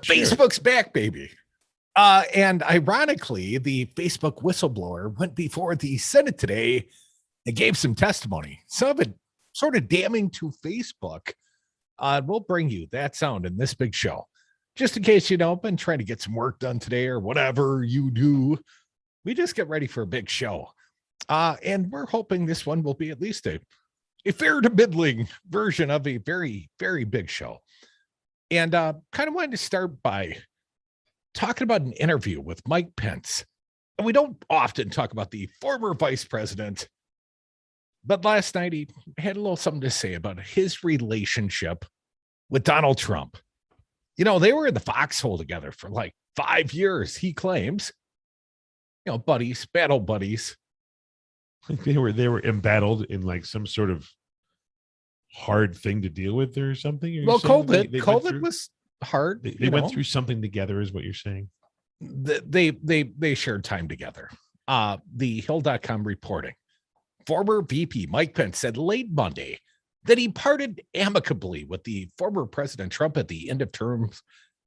Sure. Facebook's back, baby. And ironically, the Facebook whistleblower went before the Senate today and gave some testimony. Some of it sort of damning to Facebook. We'll bring you that sound in this big show. Just in case, been trying to get some work done today or whatever you do. We just get ready for a big show. And we're hoping this one will be at least a fair to middling version of a very, very big show. And kind of wanted to start by talking about an interview with Mike Pence. And we don't often talk about the former vice president, but last night he had a little something to say about his relationship with Donald Trump. They were in the foxhole together for like 5 years, he claims. Buddies, battle buddies. They were embattled in like some sort of hard thing to deal with or something. Well, COVID was hard. They went through something together, is what you're saying. They shared time together. The Hill.com reporting. Former VP Mike Pence said late Monday that he parted amicably with the former President Trump at the end of terms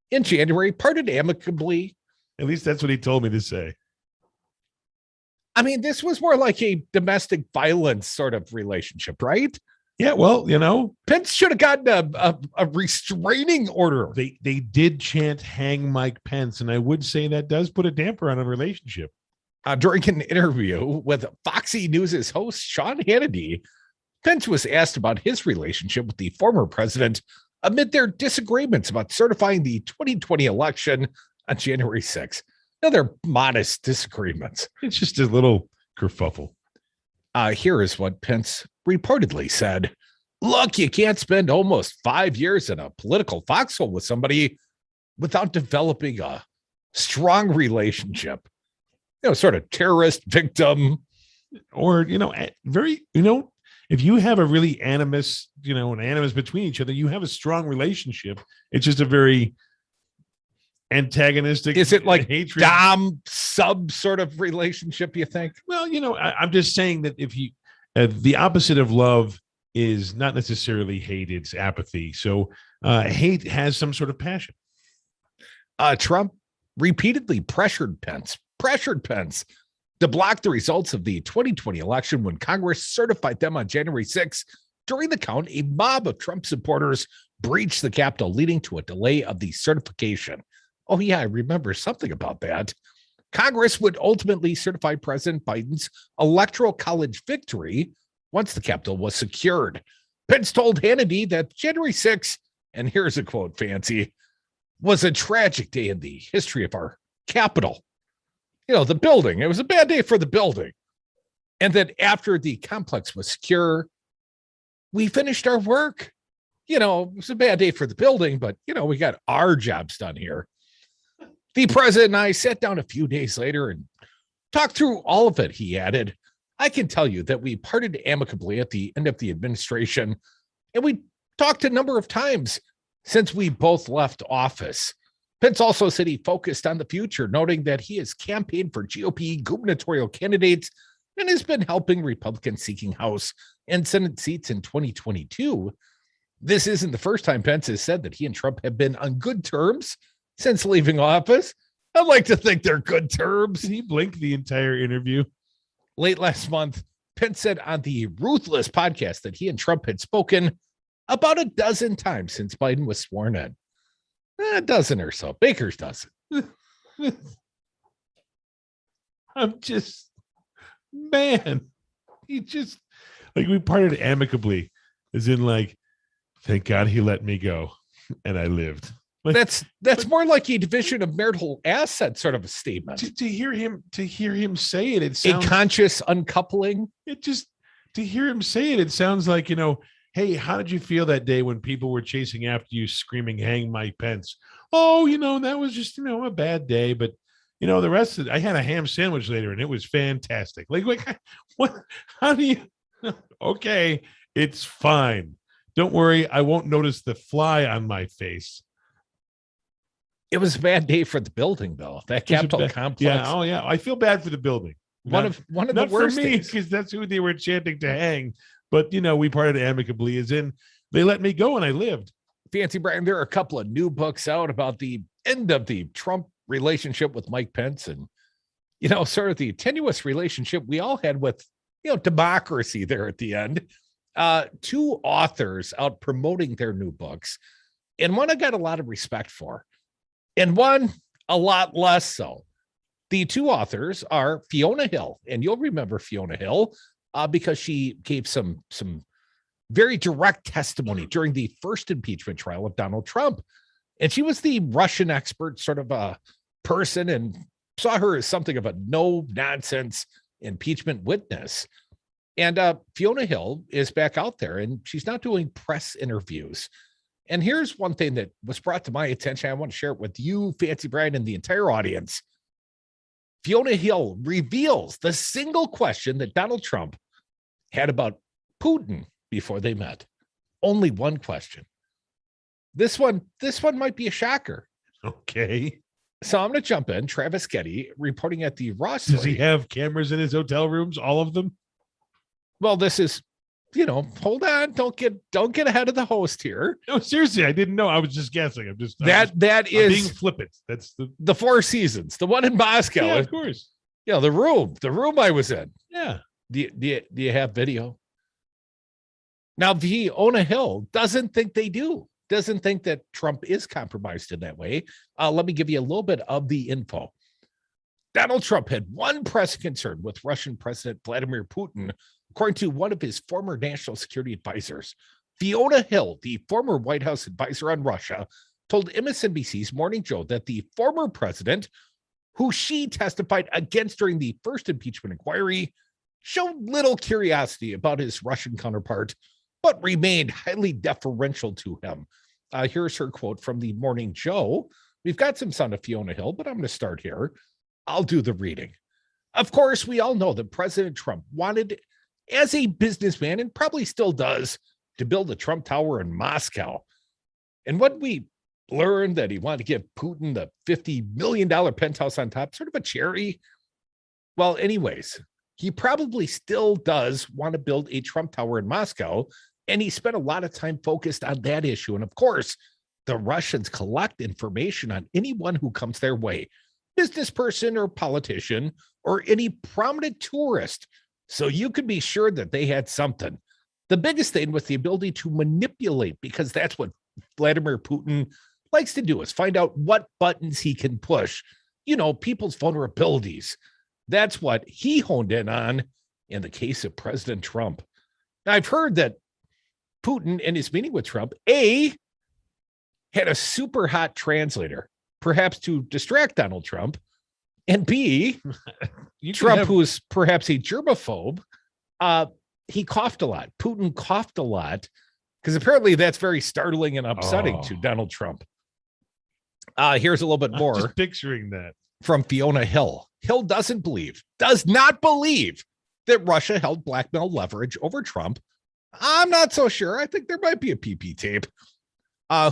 in January. Parted amicably. At least that's what he told me to say. I mean, this was more like a domestic violence sort of relationship, right? Yeah, well, Pence should have gotten a restraining order. They did chant "Hang Mike Pence," and I would say that does put a damper on a relationship. During an interview with Foxy News' host Sean Hannity, Pence was asked about his relationship with the former president amid their disagreements about certifying the 2020 election on January 6th. Now, they're modest disagreements. It's just a little kerfuffle. Here is what Pence reportedly said. Look, you can't spend almost 5 years in a political foxhole with somebody without developing a strong relationship. Sort of terrorist victim. Or, if you have a really animus, an animus between each other, you have a strong relationship. It's just a very antagonistic. Is it like hatred? Dom sub sort of relationship, you think? Well, I'm just saying that if you, the opposite of love is not necessarily hate, it's apathy. So hate has some sort of passion. Trump repeatedly pressured Pence to block the results of the 2020 election when Congress certified them on January 6th. During the count, a mob of Trump supporters breached the Capitol, leading to a delay of the certification. Oh, yeah, I remember something about that. Congress would ultimately certify President Biden's electoral college victory once the Capitol was secured. Pence told Hannity that January 6th, and here's a quote, Fancy, was a tragic day in the history of our Capitol. The building, it was a bad day for the building. And that after the complex was secure, we finished our work. It was a bad day for the building, but, we got our jobs done here. The president and I sat down a few days later and talked through all of it, he added. I can tell you that we parted amicably at the end of the administration, and we talked a number of times since we both left office. Pence also said he focused on the future, noting that he has campaigned for GOP gubernatorial candidates and has been helping Republicans seeking House and Senate seats in 2022. This isn't the first time Pence has said that he and Trump have been on good terms since leaving office. I'd like to think they're good terms. Did he blink the entire interview? Late last month, Pence said on the Ruthless podcast that he and Trump had spoken about a dozen times since Biden was sworn in. A dozen or so. Baker's dozen. I'm just, man, he just, like, we parted amicably, as in like, thank God he let me go and I lived. Like, that's more like a division of marital asset sort of a statement. To hear him say it, it sounds a conscious uncoupling. It just, to hear him say it, it sounds like, hey, how did you feel that day when people were chasing after you, screaming, "Hang Mike Pence"? Oh, that was just, a bad day. But, the rest of it, I had a ham sandwich later and it was fantastic. Like what? How do you? Okay, it's fine. Don't worry. I won't notice the fly on my face. It was a bad day for the building, though. That Capitol complex. Yeah. Oh, yeah. I feel bad for the building. One of the worst for me, because that's who they were chanting to hang. But, we parted amicably, as in they let me go and I lived. Fancy Brian, there are a couple of new books out about the end of the Trump relationship with Mike Pence and, sort of the tenuous relationship we all had with, democracy there at the end. Two authors out promoting their new books, and one I got a lot of respect for, and one a lot less so. The two authors are Fiona Hill, and you'll remember Fiona Hill because she gave some very direct testimony during the first impeachment trial of Donald Trump. And she was the Russian expert sort of a person, and saw her as something of a no-nonsense impeachment witness. And Fiona Hill is back out there, and she's now doing press interviews. And here's one thing that was brought to my attention. I want to share it with you, Fancy Brian, and the entire audience. Fiona Hill reveals the single question that Donald Trump had about Putin before they met. Only one question. This one might be a shocker. Okay. So I'm going to jump in. Travis Getty reporting at the Ross. Does he have cameras in his hotel rooms? All of them? Well, this is, hold on. Don't get ahead of the host here. No, seriously, I didn't know. I was just guessing. I'm being flippant. That's the Four Seasons, the one in Moscow. Yeah, of course. Yeah, the room I was in. Yeah. Do you have video? Now, Fiona Hill doesn't think they do. Doesn't think that Trump is compromised in that way. Let me give you a little bit of the info. Donald Trump had one pressing concern with Russian President Vladimir Putin, according to one of his former national security advisors. Fiona Hill, the former White House advisor on Russia, told MSNBC's Morning Joe that the former president, who she testified against during the first impeachment inquiry, showed little curiosity about his Russian counterpart, but remained highly deferential to him. Here's her quote from the Morning Joe. We've got some sound of Fiona Hill, but I'm going to start here. I'll do the reading. Of course, we all know that President Trump wanted, as a businessman, and probably still does, to build a Trump Tower in Moscow. And when we learned that he wanted to give Putin the $50 million penthouse on top, sort of a cherry, well, anyways, he probably still does want to build a Trump Tower in Moscow, and he spent a lot of time focused on that issue. And of course, the Russians collect information on anyone who comes their way, business person or politician, or any prominent tourist. So you could be sure that they had something. The biggest thing was the ability to manipulate, because that's what Vladimir Putin likes to do, is find out what buttons he can push, people's vulnerabilities. That's what he honed in on in the case of President Trump. Now, I've heard that Putin, in his meeting with Trump, had a super hot translator, perhaps to distract Donald Trump, and B, Trump, who's perhaps a germaphobe, he coughed a lot. Putin coughed a lot, because apparently that's very startling and upsetting to Donald Trump. Here's a little bit more. Just picturing that. From Fiona Hill. Hill does not believe that Russia held blackmail leverage over Trump. I'm not so sure. I think there might be a PP tape.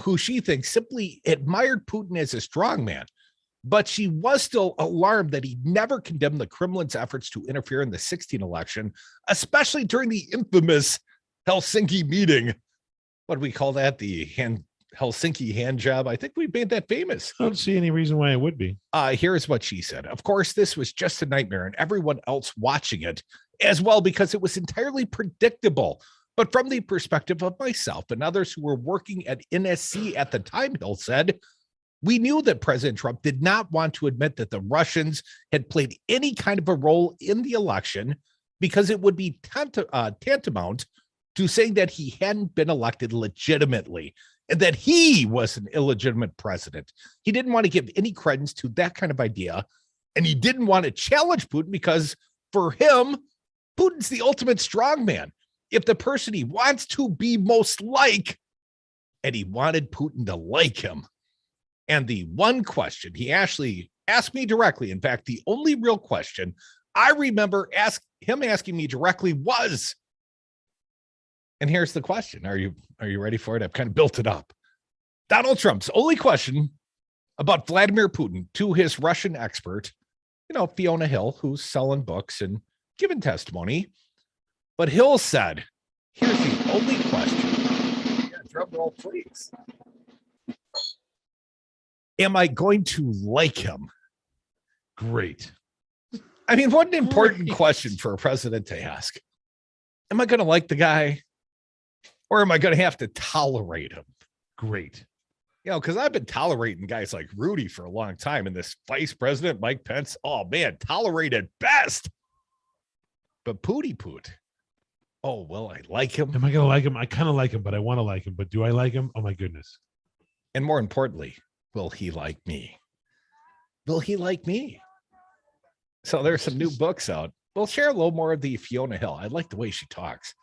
Who she thinks simply admired Putin as a strongman, but she was still alarmed that he never condemned the Kremlin's efforts to interfere in the 2016 election, especially during the infamous Helsinki meeting. What do we call that? The Helsinki hand job. I think we made that famous. I don't see any reason why it would be. Here's what she said. Of course, this was just a nightmare, and everyone else watching it as well, because it was entirely predictable. But from the perspective of myself and others who were working at NSC at the time, Hill said, we knew that President Trump did not want to admit that the Russians had played any kind of a role in the election, because it would be tantamount to saying that he hadn't been elected legitimately and that he was an illegitimate president. He didn't want to give any credence to that kind of idea, and he didn't want to challenge Putin, because for him, Putin's the ultimate strongman. If the person he wants to be most like, and he wanted Putin to like him. And the one question he actually asked me directly, in fact, the only real question I remember him asking me directly was, and here's the question. Are you ready for it? I've kind of built it up. Donald Trump's only question about Vladimir Putin to his Russian expert, Fiona Hill, who's selling books and giving testimony. But Hill said, here's the only question. Yeah, drum roll, please. Am I going to like him? Great. I mean, what an important Great. question for a president to ask. Am I going to like the guy, or am I going to have to tolerate him? Great. Because I've been tolerating guys like Rudy for a long time, and this vice president, Mike Pence, oh man, tolerated best. But Pooty Poot, oh, will I like him? Am I going to like him? I kind of like him, but I want to like him. But do I like him? Oh, my goodness. And more importantly, will he like me? Will he like me? So there's some new books out. We'll share a little more of the Fiona Hill. I like the way she talks.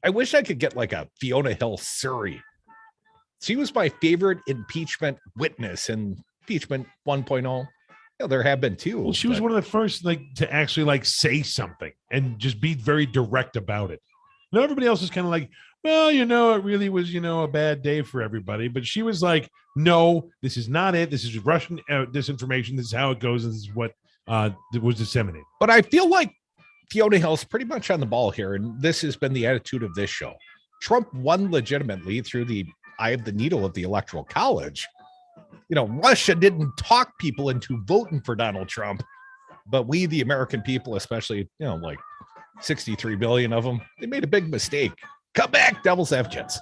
I wish I could get like a Fiona Hill Surrey. She was my favorite impeachment witness in impeachment 1.0. There have been two. Well, she was one of the first to actually say something and just be very direct about it. Everybody else is kind of like, well, it really was, a bad day for everybody. But she was like, no, this is not it. This is Russian disinformation. This is how it goes. This is what was disseminated. But I feel like Fiona Hill's pretty much on the ball here. And this has been the attitude of this show. Trump won legitimately through the eye of the needle of the Electoral College. Russia didn't talk people into voting for Donald Trump, but we, the American people, especially, 63 billion of them, they made a big mistake. Come back, Devil's Advocates.